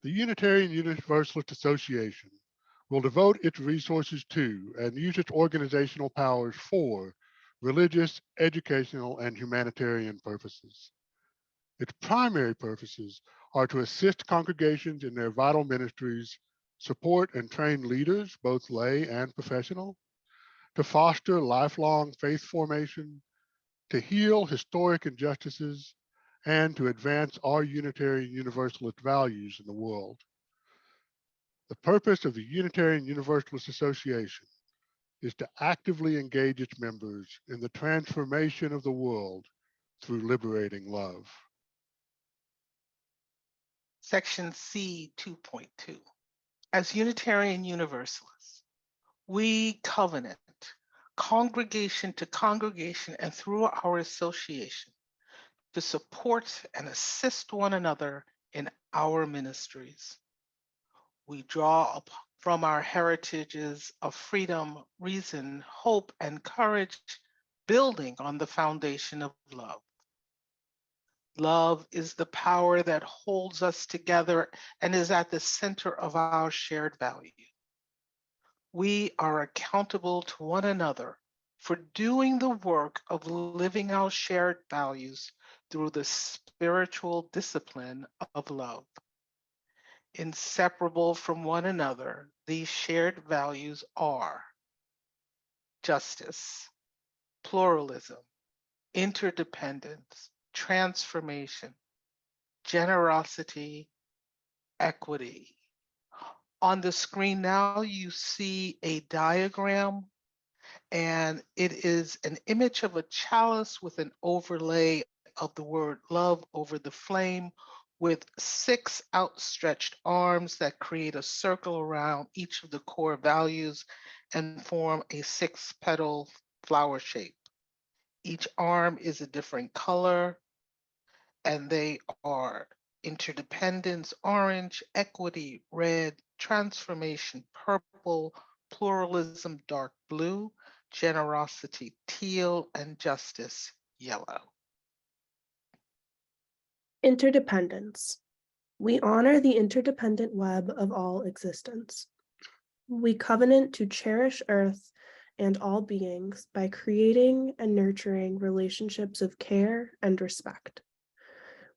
The Unitarian Universalist Association will devote its resources to and use its organizational powers for religious, educational, and humanitarian purposes. Its primary purposes are to assist congregations in their vital ministries, support and train leaders, both lay and professional, to foster lifelong faith formation, to heal historic injustices, and to advance our Unitarian Universalist values in the world. The purpose of the Unitarian Universalist Association is to actively engage its members in the transformation of the world through liberating love. Section C 2.2. As Unitarian Universalists, we covenant congregation to congregation and through our association to support and assist one another in our ministries. We draw from our heritages of freedom, reason, hope, and courage, building on the foundation of love. Love is the power that holds us together and is at the center of our shared value. We are accountable to one another for doing the work of living our shared values through the spiritual discipline of love. Inseparable from one another, these shared values are justice, pluralism, interdependence, transformation, generosity, equity. On the screen now, you see a diagram, and it is an image of a chalice with an overlay of the word love over the flame, with 6 outstretched arms that create a circle around each of the core values and form a 6-petal flower shape. Each arm is a different color, and they are interdependence, orange, equity, red, transformation, purple, pluralism, dark blue, generosity, teal, and justice, yellow. Interdependence. We honor the interdependent web of all existence. We covenant to cherish Earth and all beings by creating and nurturing relationships of care and respect.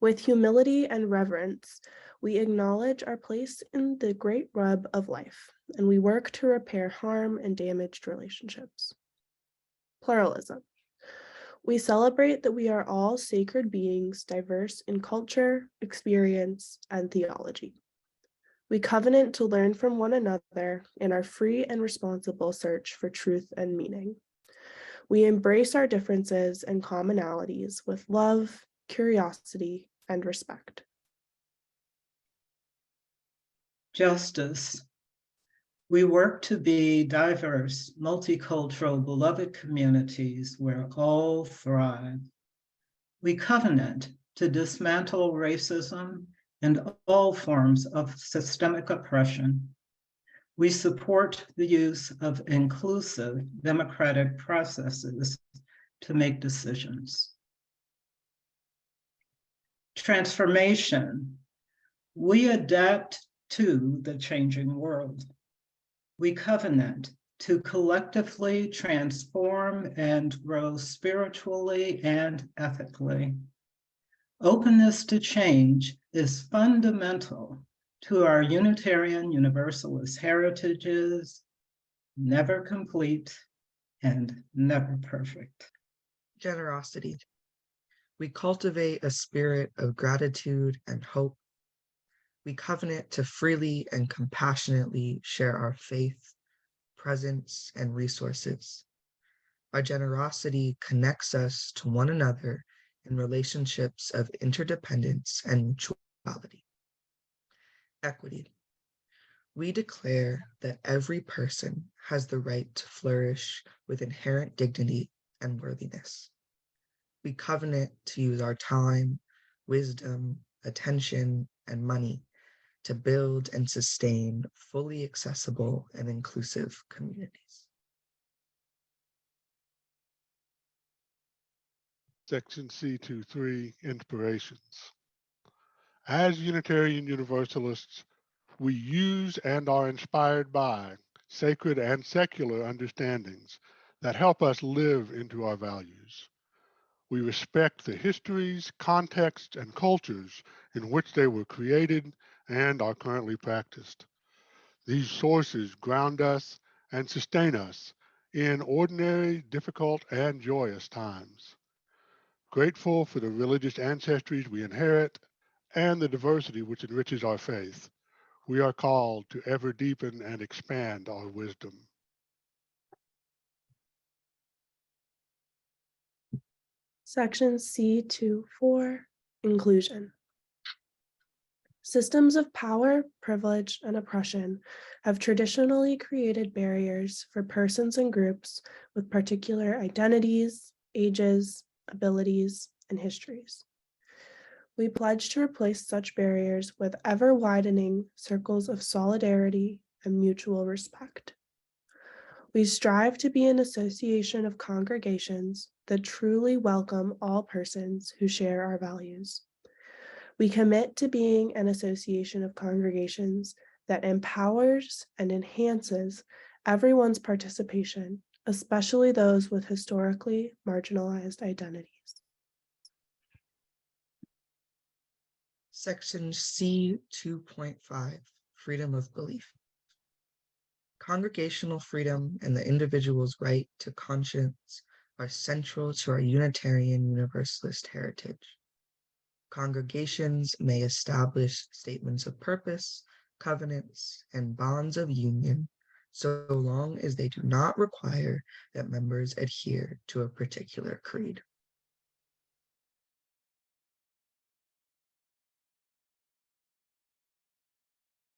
With humility and reverence, we acknowledge our place in the great web of life, and we work to repair harm and damaged relationships. Pluralism. We celebrate that we are all sacred beings, diverse in culture, experience, and theology. We covenant to learn from one another in our free and responsible search for truth and meaning. We embrace our differences and commonalities with love, curiosity, and respect. Justice. We work to be diverse, multicultural, beloved communities where all thrive. We covenant to dismantle racism and all forms of systemic oppression. We support the use of inclusive democratic processes to make decisions. Transformation. We adapt to the changing world. We covenant to collectively transform and grow spiritually and ethically. Openness to change is fundamental to our Unitarian Universalist heritages, never complete and never perfect. Generosity. We cultivate a spirit of gratitude and hope. We covenant to freely and compassionately share our faith, presence, and resources. Our generosity connects us to one another in relationships of interdependence and mutuality. Equity. We declare that every person has the right to flourish with inherent dignity and worthiness. We covenant to use our time, wisdom, attention, and money to build and sustain fully accessible and inclusive communities. Section C23, Inspirations. As Unitarian Universalists, We use and are inspired by sacred and secular understandings that help us live into our values. We respect the histories, contexts, and cultures in which they were created and are currently practiced. These sources ground us and sustain us in ordinary, difficult, and joyous times. Grateful for the religious ancestries we inherit and the diversity which enriches our faith, we are called to ever deepen and expand our wisdom. Section C2.4, Inclusion. Systems of power, privilege, and oppression have traditionally created barriers for persons and groups with particular identities, ages, abilities, and histories. We pledge to replace such barriers with ever-widening circles of solidarity and mutual respect. We strive to be an association of congregations that truly welcome all persons who share our values. We commit to being an association of congregations that empowers and enhances everyone's participation, especially those with historically marginalized identities. Section C2.5, Freedom of Belief. Congregational freedom and the individual's right to conscience are central to our Unitarian Universalist heritage. Congregations may establish statements of purpose, covenants, and bonds of union, so long as they do not require that members adhere to a particular creed.